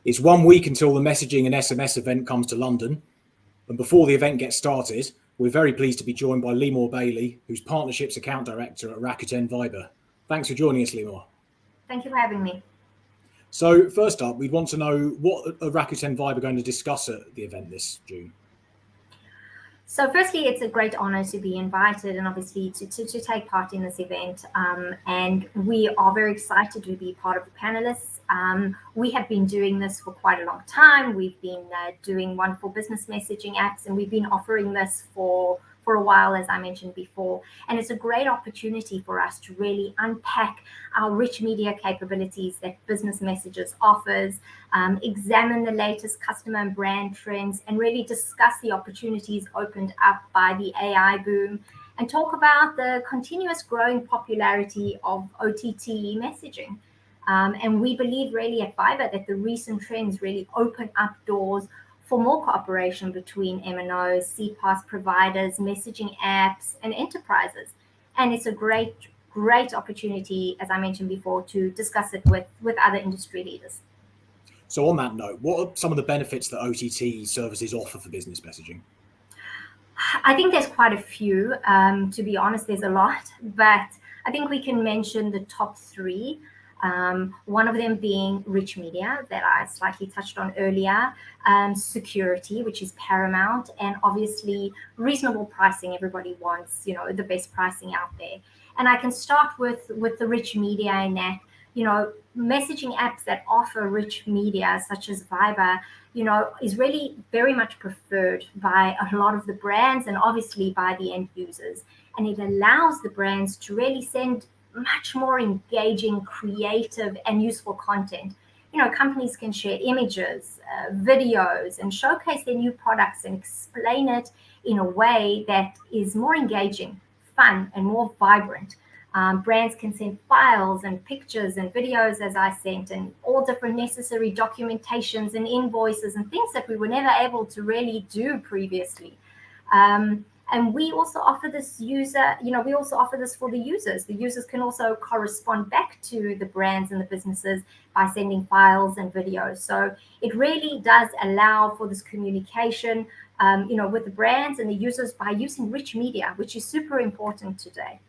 It's 1 week until the messaging and SMS event comes to London. And before the event gets started, we're very pleased to be joined by Limor Bailey, who's Partnerships Account Director at Rakuten Viber. Thanks for joining us, Limor. Thank you for having me. So first up, we'd want to know what Rakuten Viber are going to discuss at the event this June. So firstly, it's a great honor to be invited and obviously to take part in this event. And we are very excited to be part of the panelists. We have been doing this for quite a long time. We've been doing wonderful business messaging apps, and we've been offering this for a while, as I mentioned before. And it's a great opportunity for us to really unpack our rich media capabilities that business messages offers, examine the latest customer and brand trends, and really discuss the opportunities opened up by the AI boom, and talk about the continuous growing popularity of OTT messaging. And we believe really at Viber that the recent trends really open up doors for more cooperation between MNOs, CPaaS providers, messaging apps, and enterprises. And it's a great opportunity, as I mentioned before, to discuss it with other industry leaders. So on that note, what are some of the benefits that OTT services offer for business messaging? I think there's quite a few. To be honest, there's a lot, but I think we can mention the top three. One of them being rich media that I slightly touched on earlier, security, which is paramount, and obviously reasonable pricing. Everybody wants, the best pricing out there. And I can start with the rich media in that, messaging apps that offer rich media, such as Viber, is really very much preferred by a lot of the brands and obviously by the end users. And it allows the brands to really send much more engaging, creative, and useful content. Companies can share images, videos, and showcase their new products and explain it in a way that is more engaging, fun, and more vibrant. Brands can send files and pictures and videos, as I sent, and all different necessary documentations and invoices and things that we were never able to really do previously. And we also offer this for the users. The users can also correspond back to the brands and the businesses by sending files and videos. So it really does allow for this communication, with the brands and the users by using rich media, which is super important today.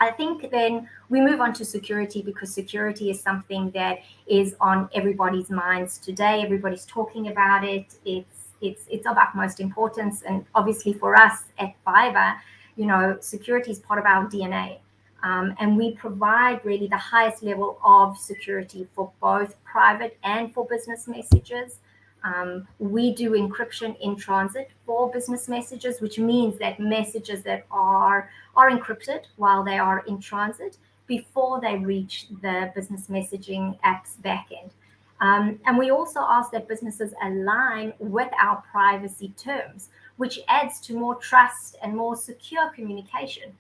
I think then we move on to security, because security is something that is on everybody's minds today. Everybody's talking about it. It's of utmost importance, and obviously for us at Viber, security is part of our DNA, and we provide really the highest level of security for both private and for business messages. We do encryption in transit for business messages, which means that messages that are encrypted while they are in transit before they reach the business messaging app's backend. And we also ask that businesses align with our privacy terms, which adds to more trust and more secure communication.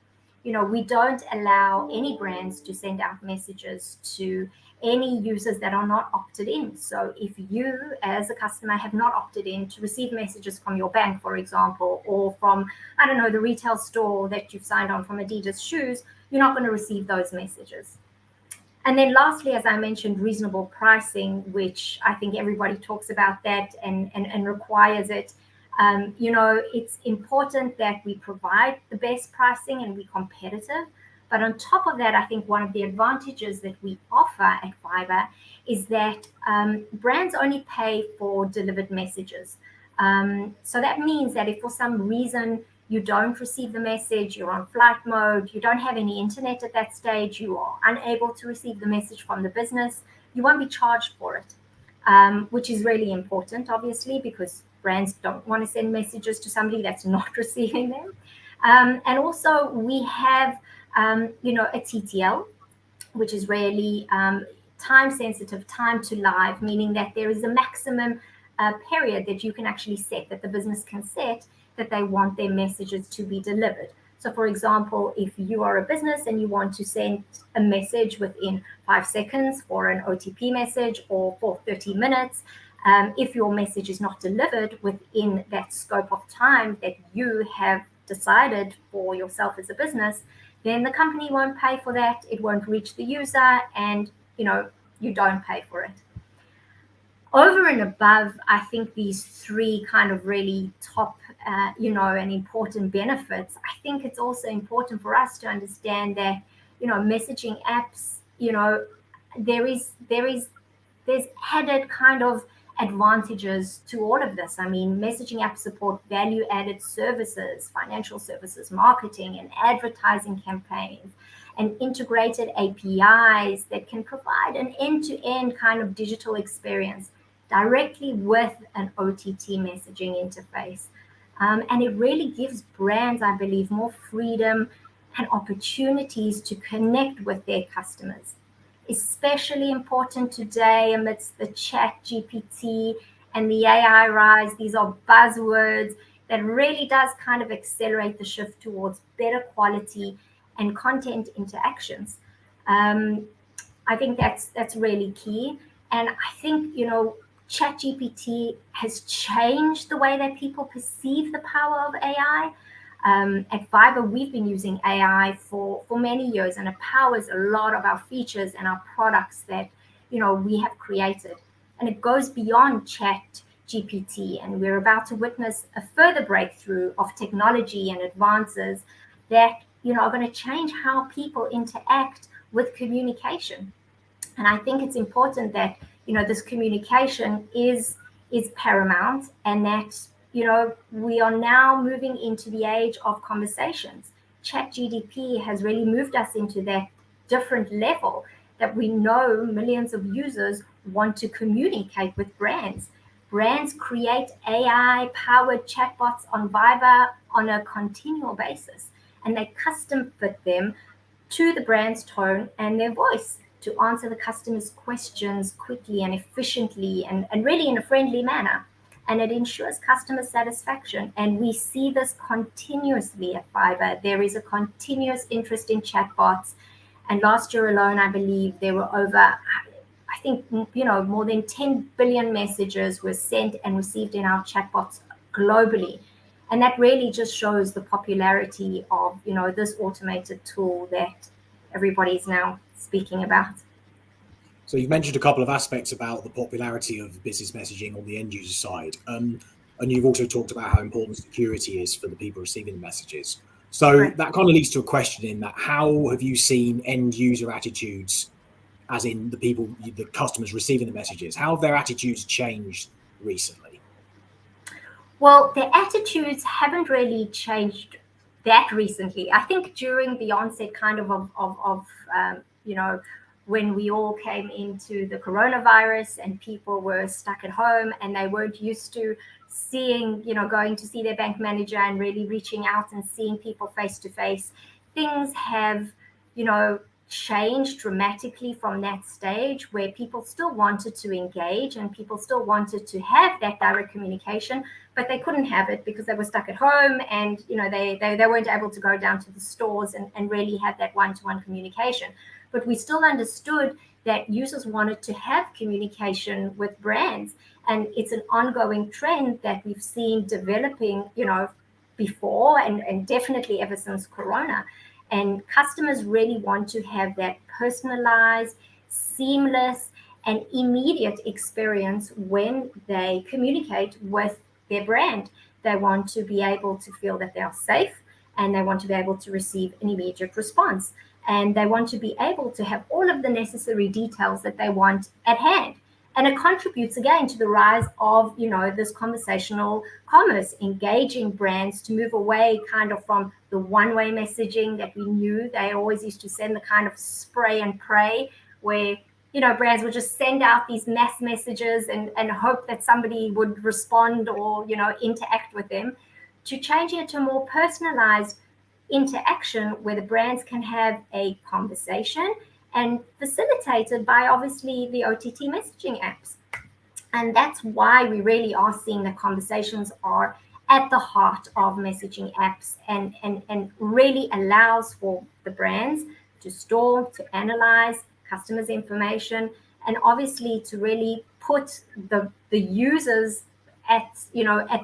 We don't allow any brands to send out messages to any users that are not opted in. So if you, as a customer, have not opted in to receive messages from your bank, for example, or from, the retail store that you've signed on from Adidas shoes, you're not going to receive those messages. And then lastly, as I mentioned, reasonable pricing, which I think everybody talks about that and requires it. It's important that we provide the best pricing and be competitive. But on top of that, I think one of the advantages that we offer at Viber is that brands only pay for delivered messages. So that means that if for some reason you don't receive the message, you're on flight mode, you don't have any internet at that stage, you are unable to receive the message from the business, you won't be charged for it, which is really important, obviously, because brands don't want to send messages to somebody that's not receiving them. And also we have, a TTL, which is really time sensitive, time to live, meaning that there is a maximum period that you can actually set, that the business can set, that they want their messages to be delivered. So for example, if you are a business and you want to send a message within 5 seconds for an OTP message or for 30 minutes, if your message is not delivered within that scope of time that you have decided for yourself as a business, then the company won't pay for that. It won't reach the user, and you don't pay for it. over and above, I think these three kind of really top, and important benefits, I think it's also important for us to understand that, messaging apps, there's added kind of advantages to all of this. I mean, messaging apps support value added services, financial services, marketing, and advertising campaigns, and integrated APIs that can provide an end to end kind of digital experience directly with an OTT messaging interface. And it really gives brands, I believe, more freedom and opportunities to connect with their customers. Especially important today amidst the chat GPT and the AI rise. These are buzzwords that really does kind of accelerate the shift towards better quality and content interactions. Um, I think that's really key. And I think, ChatGPT has changed the way that people perceive the power of AI. At Fiverr, we've been using AI for many years, and it powers a lot of our features and our products that we have created. And it goes beyond Chat GPT, and we're about to witness a further breakthrough of technology and advances that are going to change how people interact with communication. And I think it's important that this communication is paramount, and that we are now moving into the age of conversations. Chat GDP has really moved us into that different level that we know millions of users want to communicate with brands. Brands create AI powered chatbots on Viber on a continual basis, and they custom fit them to the brand's tone and their voice to answer the customer's questions quickly and efficiently, and really in a friendly manner. And it ensures customer satisfaction. And we see this continuously at Fiverr. There is a continuous interest in chatbots. And last year alone, I believe there were over, I think, more than 10 billion messages were sent and received in our chatbots globally. And that really just shows the popularity of, this automated tool that everybody's now speaking about. So you've mentioned a couple of aspects about the popularity of business messaging on the end user side. And you've also talked about how important security is for the people receiving the messages. So Right. that kind of leads to a question in that: how have you seen end user attitudes, as in the customers receiving the messages, how have their attitudes changed recently? Well, their attitudes haven't really changed that recently. I think during the onset kind of when we all came into the coronavirus and people were stuck at home and they weren't used to seeing, going to see their bank manager and really reaching out and seeing people face to face, things have, you know, changed dramatically from that stage where people still wanted to engage and people still wanted to have that direct communication, but they couldn't have it because they were stuck at home, and they weren't able to go down to the stores and really have that one-to-one communication. But we still understood that users wanted to have communication with brands, and it's an ongoing trend that we've seen developing before, and definitely ever since corona. And customers really want to have that personalized, seamless, and immediate experience when they communicate with their brand. They want to be able to feel that they are safe, and they want to be able to receive an immediate response. And they want to be able to have all of the necessary details that they want at hand. And it contributes again to the rise of this conversational commerce, engaging brands to move away kind of from the one-way messaging that we knew. They always used to send the kind of spray and pray, where brands would just send out these mass messages and hope that somebody would respond or interact with them, to changing it to a more personalized interaction where the brands can have a conversation, and facilitated by obviously the OTT messaging apps. And that's why we really are seeing that conversations are at the heart of messaging apps, and really allows for the brands to store, to analyze customers' information, and obviously to really put the users at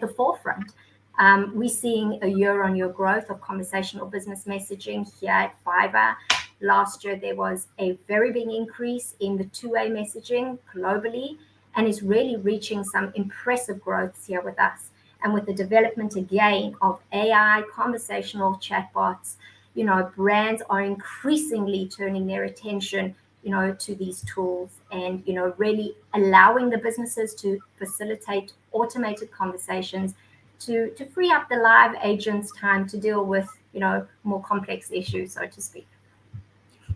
the forefront. We're seeing a year-on-year growth of conversational business messaging here at Fiverr. Last year, there was a very big increase in the two-way messaging globally. and is really reaching some impressive growths here with us. And with the development again of AI conversational chatbots, brands are increasingly turning their attention, to these tools, and, really allowing the businesses to facilitate automated conversations to free up the live agents' time to deal with, more complex issues, so to speak.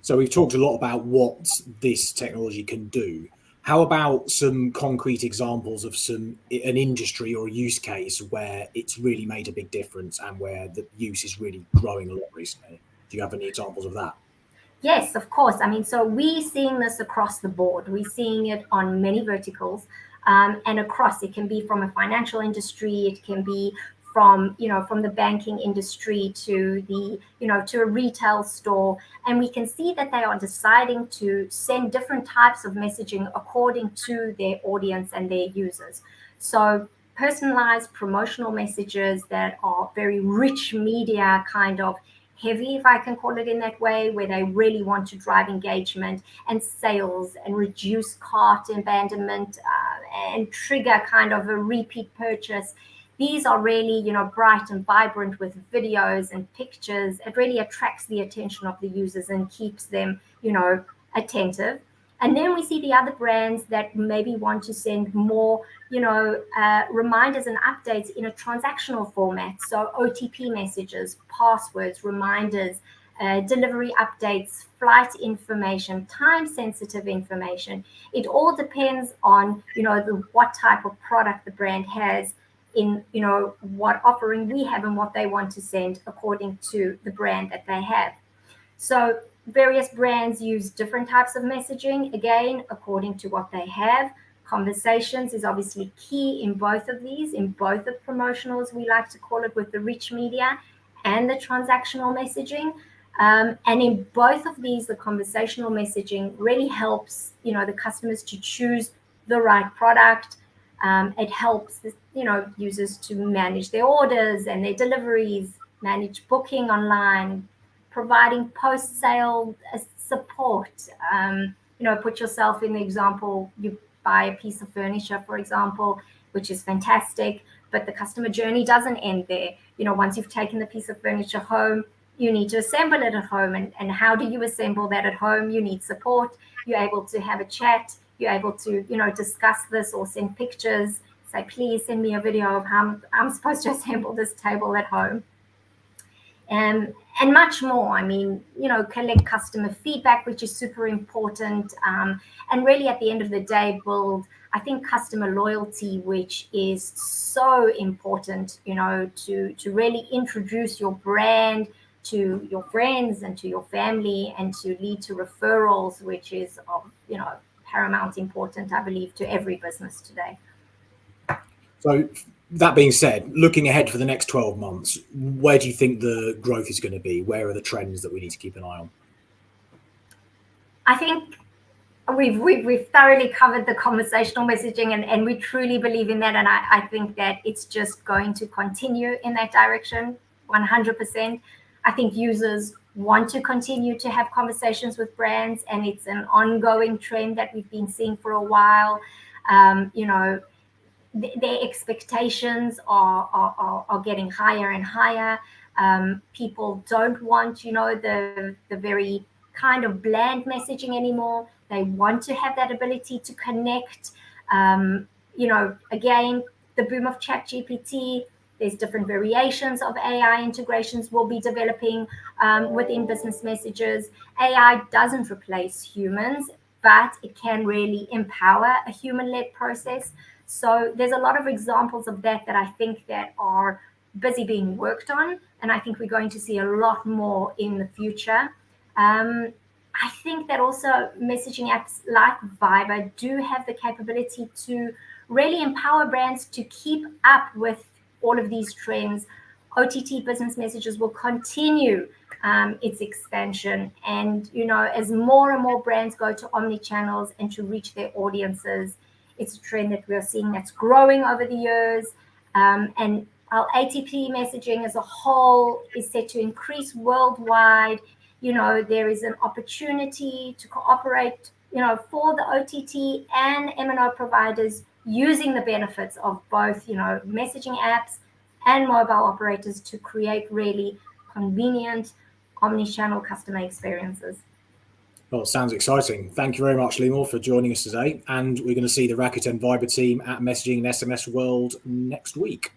So we've talked a lot about what this technology can do. How about some concrete examples of an industry or a use case where it's really made a big difference and where the use is really growing a lot recently? Do you have any examples of that? Yes, of course. I mean, so we're seeing this across the board. We're seeing it on many verticals, and across. It can be from a financial industry. It can be from the banking industry to to a retail store. And we can see that they are deciding to send different types of messaging according to their audience and their users. So personalized promotional messages that are very rich media kind of heavy, if I can call it in that way, where they really want to drive engagement and sales and reduce cart abandonment, and trigger kind of a repeat purchase. These are really, bright and vibrant with videos and pictures. It really attracts the attention of the users and keeps them, attentive. And then we see the other brands that maybe want to send more, reminders and updates in a transactional format. So OTP messages, passwords, reminders, delivery updates, flight information, time-sensitive information. It all depends on, what type of product the brand has, in what offering we have and what they want to send according to the brand that they have. So various brands use different types of messaging, again, according to what they have. Conversations is obviously key in both of these, in both the promotionals, we like to call it, with the rich media and the transactional messaging. And in both of these, the conversational messaging really helps, the customers to choose the right product. It helps, users to manage their orders and their deliveries, manage booking online, providing post-sale support. Put yourself in the example, you buy a piece of furniture, for example, which is fantastic, but the customer journey doesn't end there. Once you've taken the piece of furniture home, you need to assemble it at home. And how do you assemble that at home? You need support. You're able to have a chat. You're able to, discuss this or send pictures. Say, please send me a video of how I'm supposed to assemble this table at home. And much more. I mean, collect customer feedback, which is super important. And really, at the end of the day, build, I think, customer loyalty, which is so important, to really introduce your brand to your friends and to your family, and to lead to referrals, which is of, paramount important, I believe, to every business today. So that being said, looking ahead for the next 12 months, where do you think the growth is going to be? Where are the trends that we need to keep an eye on? I think we've thoroughly covered the conversational messaging, and we truly believe in that. And I think that it's just going to continue in that direction 100%. I think users want to continue to have conversations with brands, and it's an ongoing trend that we've been seeing for a while. Their expectations are getting higher and higher. People don't want, the very kind of bland messaging anymore. They want to have that ability to connect. Again, the boom of ChatGPT, there's different variations of AI integrations we'll be developing within business messages. AI doesn't replace humans, but it can really empower a human-led process. So there's a lot of examples of that I think that are busy being worked on, and I think we're going to see a lot more in the future. I think that also messaging apps like Viber do have the capability to really empower brands to keep up with all of these trends. OTT business messages will continue its expansion, and as more and more brands go to omni-channels and to reach their audiences, it's a trend that we are seeing that's growing over the years. And our ATP messaging as a whole is set to increase worldwide. There is an opportunity to cooperate for the OTT and MNO providers using the benefits of both, messaging apps and mobile operators to create really convenient omni-channel customer experiences. Well, it sounds exciting. Thank you very much, Limor, for joining us today. And we're going to see the Rakuten Viber team at Messaging and SMS World next week.